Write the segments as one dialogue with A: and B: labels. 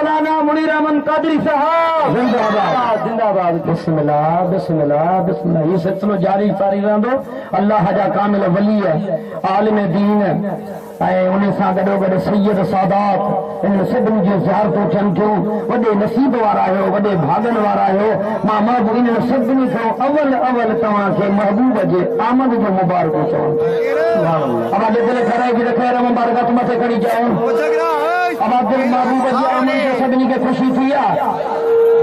A: मौलाना मुनीर अहमद कादरी साहब जिंदाबाद जिंदाबाद। बिस्मिल्लाह बिस्मिल्लाह बिस्मिल्लाह। ये सिलसिलो जारी सारी रहंदो। अल्लाह जा कामिल वली है, आलिम दीन है, उन्हें सां गॾो सैयद सादात इन सभिनी जी ज़ियारतूं थियनि थियूं। वॾे नसीब वारा आहियो, वॾे भागन वारा आहियो। मां महबूब इन सभिनी खां अवल अवल तव्हांखे महबूब जे आमद जो मुबारक चवां। अब दिल खराई की खैर मुबारक मथे खड़ी जाऊं। अब दिल महबूब जी आमद जो सभिनी खे ख़ुशी थी आहे,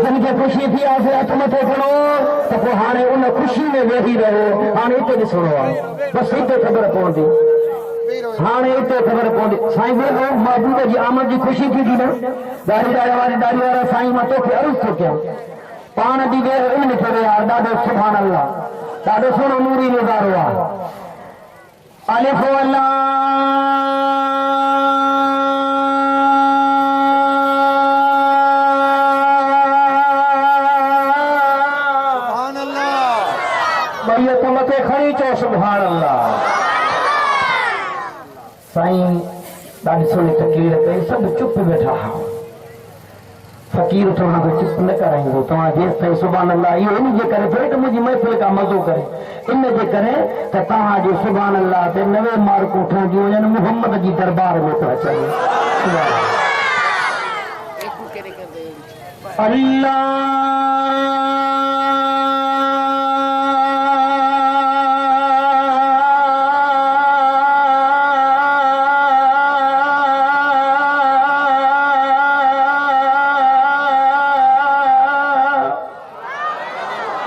A: जिनखे ख़ुशी थी आहे हथ मथे खणो त पोइ हाणे उन ख़ुशी में वेही रहो। हाणे हिते ॾिसणो आहे, बसि हिते ख़बर पवंदी, हाणे हिते ख़बर पवंदी। साईं वेहो, महबूब जी आमद जी ख़ुशी थी थी न। दाढ़ी वारा साईं मां तोखे अर्ज़ थो कयां, पाण बि वेह इन खे यार ॾाढो सुभान अल्लाह, ॾाढो सुहिणो नूरी नज़ारो आहे। अलिफ अल्लाह मैयत मथे खड़ी चो सुभान अल्लाह। साईं ॾाढी सुहिणी तकरीर कई, सभु चुप वेठा हुआ। फकीर थोड़ा को चुप न कराईंदो तव्हां जेसि ताईं सुभान अल्लाह। इहो इन जे करे थिए त मुंहिंजी महफ़िल का मज़ो करे, इन जे करे त तव्हांजे सुभान अल्लाह ते 90 मार्कूं ठहंदियूं वञनि, मुहम्मद जी दरबार में थो अचनि। अल्लाह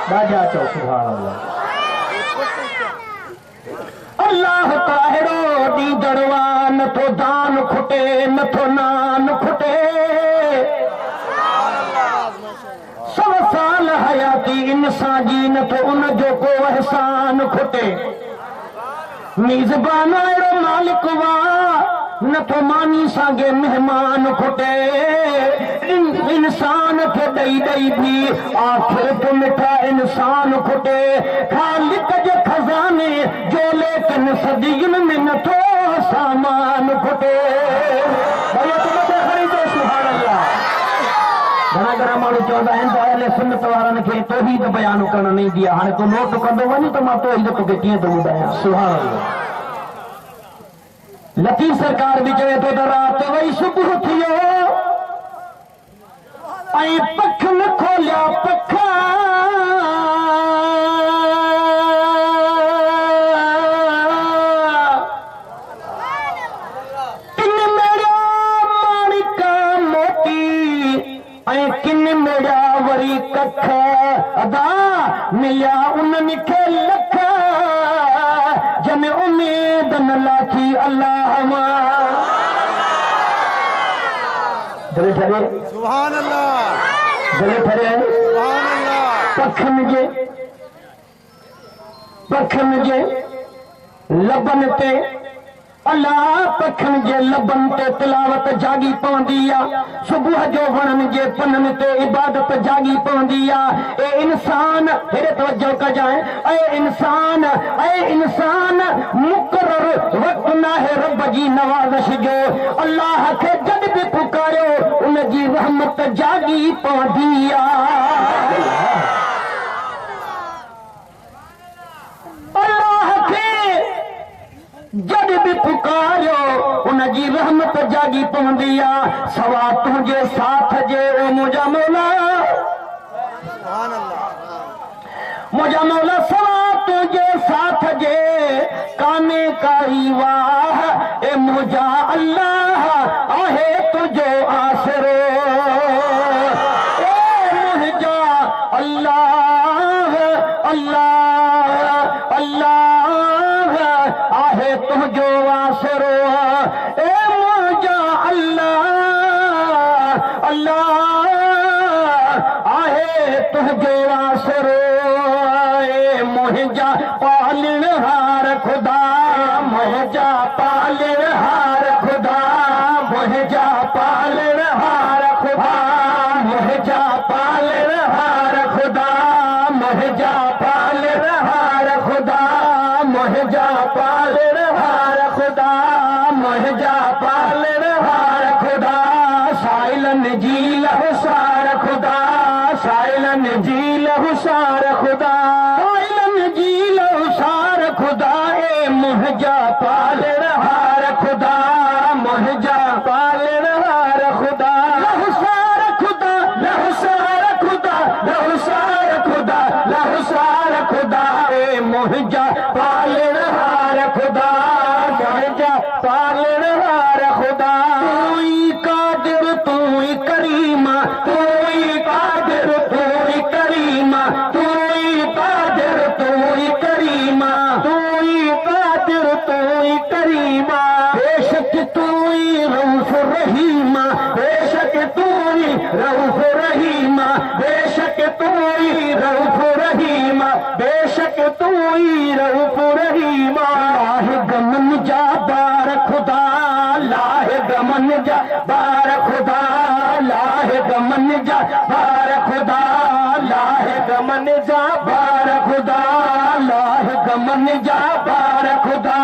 A: राजा चो सुभान अल्लाह। अल्लाह ताहिरो दी दरवा न तो दान खुटे न तो नान खुटे, 100 साल हयाती इंसान जी न तो उन जो को एहसान खुटे। मेज़बान अहिड़ो मालिक वाह न तो मानी सागे मेहमान खुटे। इंसान खे ॾई ॾई भी आखिर तो मिठा इंसान खुटे। खालिक जे खजाने जो लेकिन सदियुनि में नथो सामान खुटे। घणा माण्हू चवंदा आहिनि त अहले सुन्नत वारनि खे तौहीद बयान करणु न ईंदी आहे। हाणे तूं नोट कंदो वञ त मां तौहीद तोखे कीअं थो ॿुधायां। सुभाण अल्लाह। लतीफ़ सरकार भी चवे तो रात वही सुबह थियो ऐं पख न खोलिया पखा, किन मेरा माणिका मोती ऐं किन मेरा वरी कख, अदा मिलिया उन्हनि खे लख जन उम्मीद न लाथी अल्लाह दिल ठरे सुभान अल्लाह। दिल ठरे सुभान अल्लाह। पखन जे लबन ते अल्लाह पखन जे लबन ते तिलावत जागी पवंदी आहे। सुबुह जो वणन जे पनन ते इबादत जागी पवंदी आहे। ए इंसान हेरे तवज्जो कजाए, ए इंसान मुकर्रर वक्त ना है रब जी नवाज़श जो। अल्लाह खे जद भी पुकारियो उन जी रहमत जागी पवंदी आहे। जद भी पुकारियो उन जी रहमत जागी पवंदी आहे। सवा तुंहिंजे साथ जे ओ मुंहिंजा मौला, मुंहिंजा मौला सवा तुंहिंजे साथ जे काने काई वाह। ए मुंहिंजा अल्लाह आहे तुंहिंजो आसरो, ए मुंहिंजा अल्लाह अल्लाह अल्लाह आहे तुंहिंजो आसरो। ए मुंहिंजा अल्लाह अल्लाह आहे तुंहिंजो आसरो। ए मुंहिंजा पालणहार ख़ुदा, मुंहिंजा पालणहार ख़ुदा, मुंहिंजा पालणहार ख़ुदा, मुंहिंजा पालणहार ख़ुदा, मुंहिंजा पालणहार ख़ुदा, मुंहिंजा पालणहार ख़ुदा, मुंहिंजा पालणहार ख़ुदा। साइलन जी लहु सार खुदा साइलन जी लहु सार खुदा साइलन जी लहु सार खुदा ए मुहजा पालन हार खुदा मुहजा पालन हार खुदा लहु सार खुदा लहु सार खुदा लहु सार खुदा लहु सार खुदा ए मुहजा पालन हार खुदा मुहजा पालन हार खुदा तू ही कादिर तू ही करीमा तू ही कादिर तू ही करीमा तू ही कादिर तू ही करीमा तू ही कादिर तू ही करीमा बेशक तू ही रऊफ रहीमा बेशक तू ही रऊफ रहीमा बेशक तू ही रऊफ रहीमा बेशक तू ही रऊफ रहीमा लाहे गमन जा बार खुदा लाहे गमन जा बार खुदा लाहे गमन जा बार खुदा लाहे गमन जा बार खुदा लाहे गमन जा बार खुदा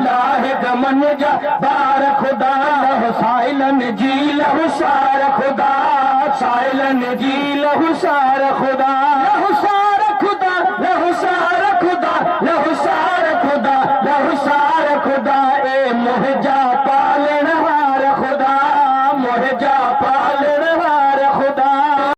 A: लाहे गमन जा बार खुदा लहु साइलन जी लहु सार खुदा साइलन जी लहु सार खुदा लहु सार खुदा लहु सार खुदा लहु सार खुदा लहु सार खुदा ए मुहजा